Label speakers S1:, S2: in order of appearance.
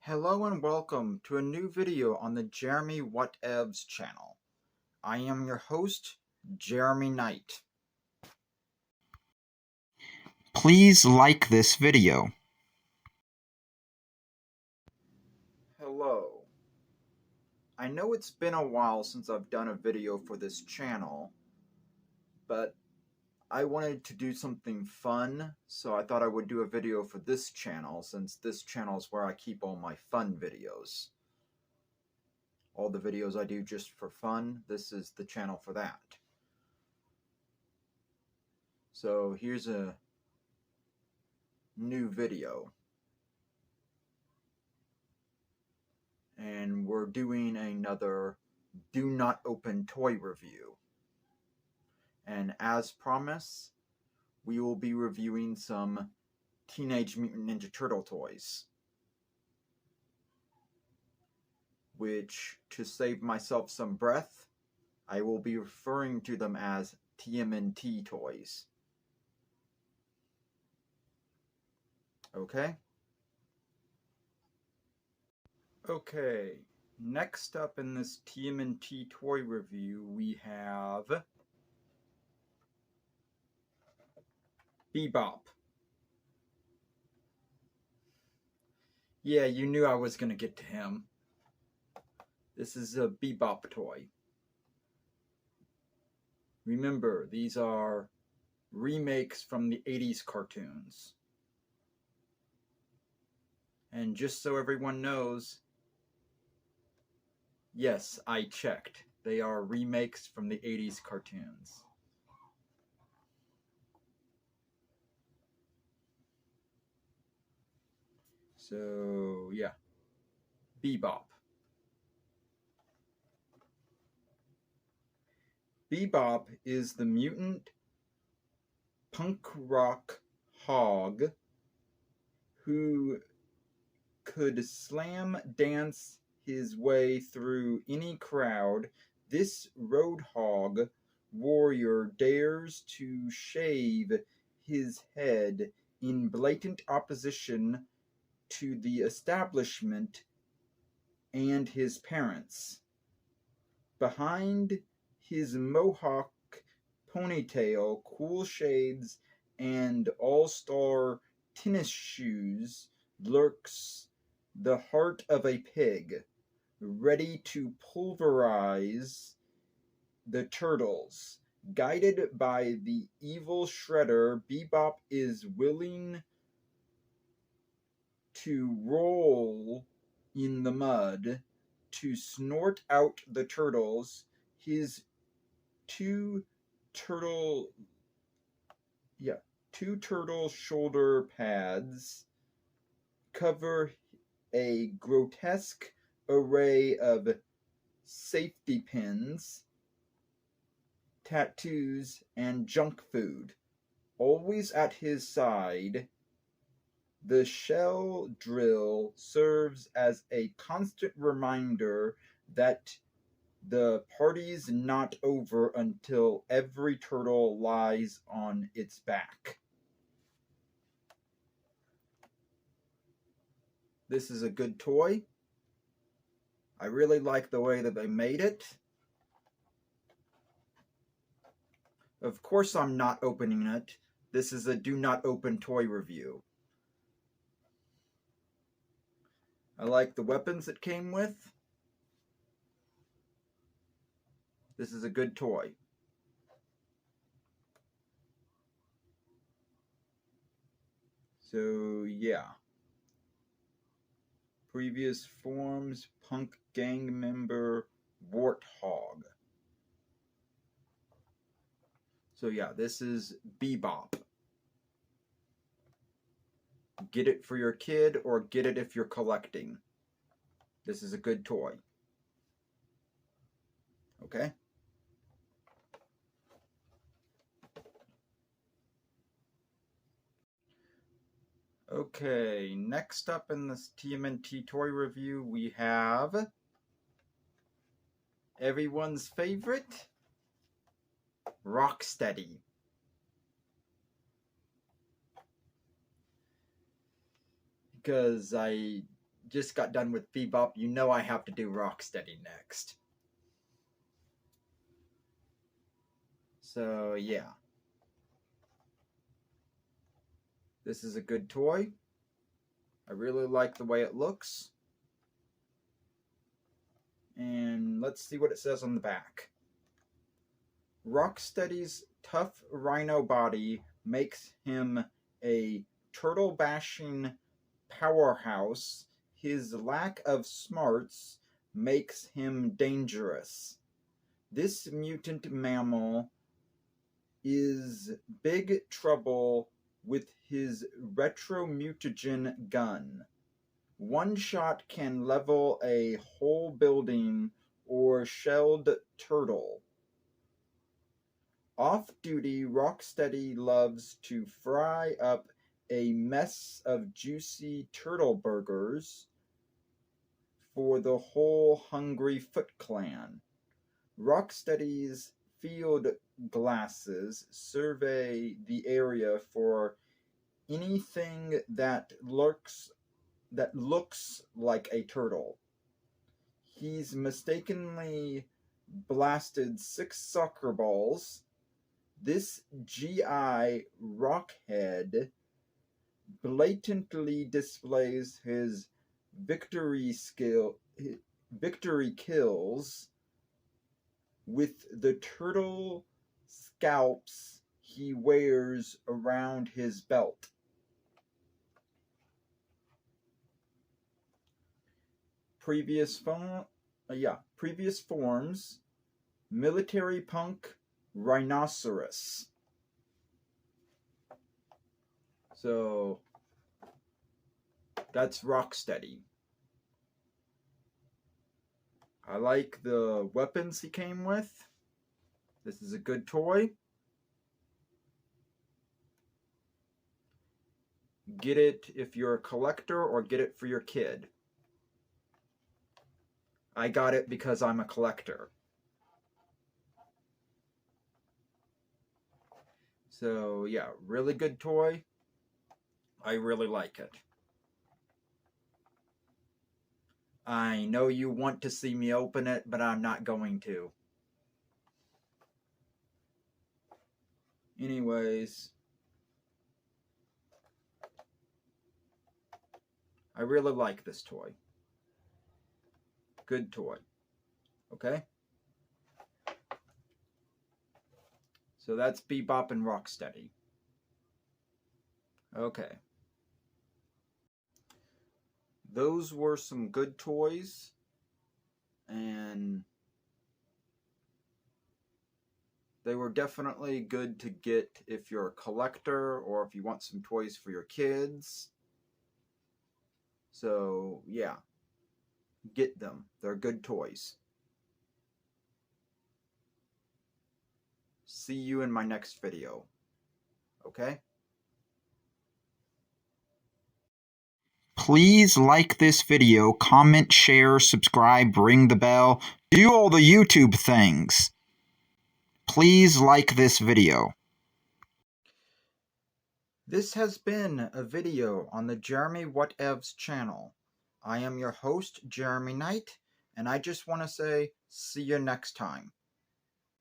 S1: Hello and welcome to a new video on the Jeremy Whatevs channel. I am your host, Jeremy Knight. Please like this video. Hello. I know it's been a while since I've done a video for this channel, but I wanted to do something fun, so I thought I would do a video for this channel, since this channel is where I keep all my fun videos. All the videos I do just for fun, this is the channel for that. So here's a new video. And we're doing another Do Not Open Toy review. And as promised, we will be reviewing some Teenage Mutant Ninja Turtle toys. Which, to save myself some breath, I will be referring to them as TMNT toys. Okay? Okay, next up in this TMNT toy review, we have Bebop. Yeah, you knew I was gonna get to him. This is a Bebop toy. Remember, these are remakes from the 80s cartoons. And just so everyone knows, yes, I checked. They are remakes from the 80s cartoons. So, yeah. Bebop. Bebop is the mutant punk rock hog who could slam dance his way through any crowd. This roadhog warrior dares to shave his head in blatant opposition to the establishment and his parents. Behind his mohawk ponytail, cool shades, and all-star tennis shoes lurks the heart of a pig, ready to pulverize the turtles. Guided by the evil Shredder, Bebop is willing to roll in the mud to snort out the turtles. His two turtle shoulder pads cover a grotesque array of safety pins, tattoos, and junk food. Always at his side, the shell drill serves as a constant reminder that the party's not over until every turtle lies on its back. This is a good toy. I really like the way that they made it. Of course I'm not opening it. This is a do not open toy review. I like the weapons it came with. This is a good toy. So, yeah. Previous forms, punk gang member, warthog. So yeah, this is Bebop. Get it for your kid or get it if you're collecting. This is a good toy. Okay? Okay, next up in this TMNT toy review, we have everyone's favorite, Rocksteady. Because I just got done with Bebop, you know I have to do Rocksteady next. So yeah. This is a good toy. I really like the way it looks. And let's see what it says on the back. Rocksteady's tough rhino body makes him a turtle-bashing powerhouse. His lack of smarts makes him dangerous. This mutant mammal is big trouble with his retromutagen gun. One shot can level a whole building or shelled turtle. Off-duty, Rocksteady loves to fry up a mess of juicy turtle burgers for the whole hungry Foot Clan. Rocksteady's field glasses survey the area for anything that looks like a turtle. He's mistakenly blasted 6 soccer balls. This GI Rockhead blatantly displays his victory kills with the turtle scalps he wears around his belt. Previous forms: military punk, rhinoceros. So that's Rocksteady. I like the weapons he came with. This is a good toy. Get it if you're a collector, or get it for your kid. I got it because I'm a collector. So yeah, really good toy. I really like it. I know you want to see me open it, but I'm not going to. Anyways, I really like this toy. Good toy. Okay? So that's Bebop and Rocksteady. Okay. Those were some good toys, and they were definitely good to get if you're a collector or if you want some toys for your kids. So yeah, get them. They're good toys. See you in my next video. Okay? Please like this video, comment, share, subscribe, ring the bell, do all the YouTube things. Please like this video. This has been a video on the Jeremy Whatevs channel. I am your host, Jeremy Knight, and I just want to say, see you next time.